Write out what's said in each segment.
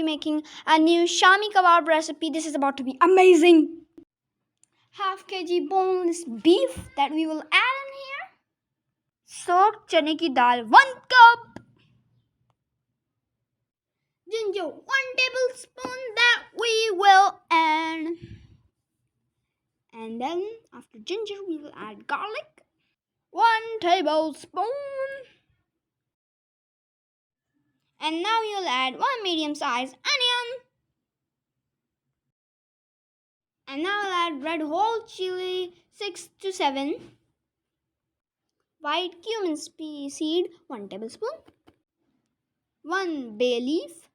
making a new Shami Kabab recipe. This is about to be amazing. Half kg boneless beef that we will add in here. Soaked chane ki dal 1 cup. Ginger 1 tablespoon that we will add. And then after ginger we will add garlic. 1 tablespoon. And now you'll add 1 medium-sized onion. And now I'll add red whole chili 6 to 7. White cumin seed 1 tablespoon. 1 bay leaf.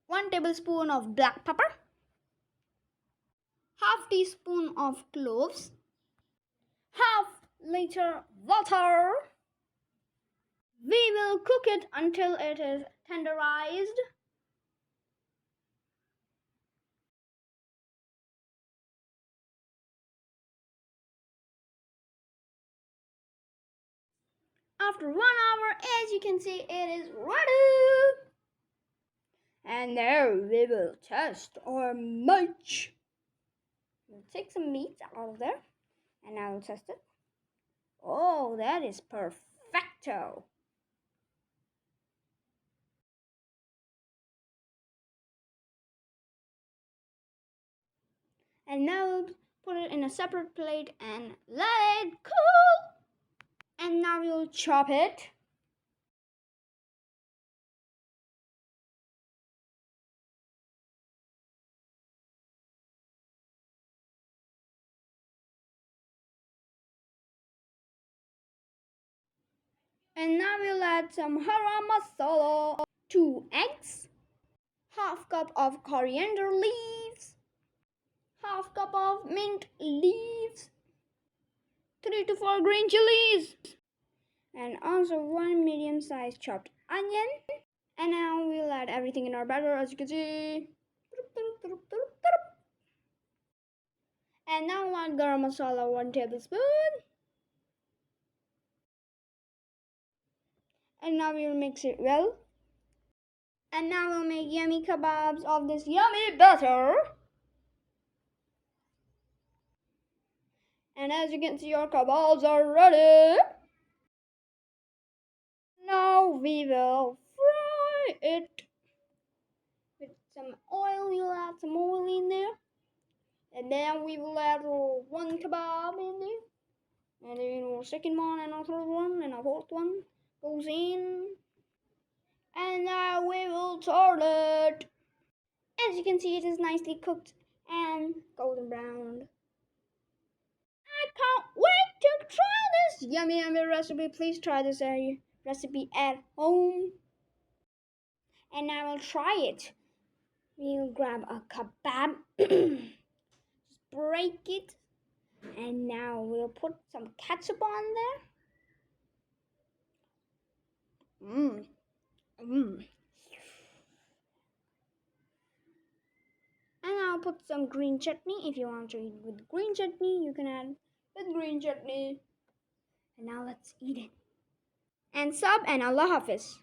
1 tablespoon of black pepper. Half teaspoon of cloves. Half liter water. We will cook it until it is tenderized. After 1 hour, as you can see, it is ready. And now we will test our meat. We'll take some meat out of there and I will test it. Oh, that is perfecto. And now we'll put it in a separate plate and let it cool. And now we'll chop it. And now we'll add some haram masala, 2 eggs, half cup of coriander leaves, half cup of mint leaves, 3 to 4 green chilies, and also 1 medium-sized chopped onion. And now we'll add everything in our batter, as you can see. And now we'll add garam masala 1 tablespoon. And now we'll mix it well. And now we'll make yummy kebabs of this yummy batter. And as you can see, our kebabs are ready. Now we will fry it with some oil. You'll add some oil in there. And then we will add 1 kebab in there. And then a second one and a third one and a fourth one goes in. And now we will turn it. As you can see, it is nicely cooked and golden brown. I can't wait to try this yummy recipe. Please try this recipe at home. And now we'll try it. We'll grab a kebab, just break it, and now we'll put some ketchup on there. And I'll put some green chutney. If you want to eat with green chutney, you can add with green chutney. And now let's eat it. And sub and Allah Hafiz.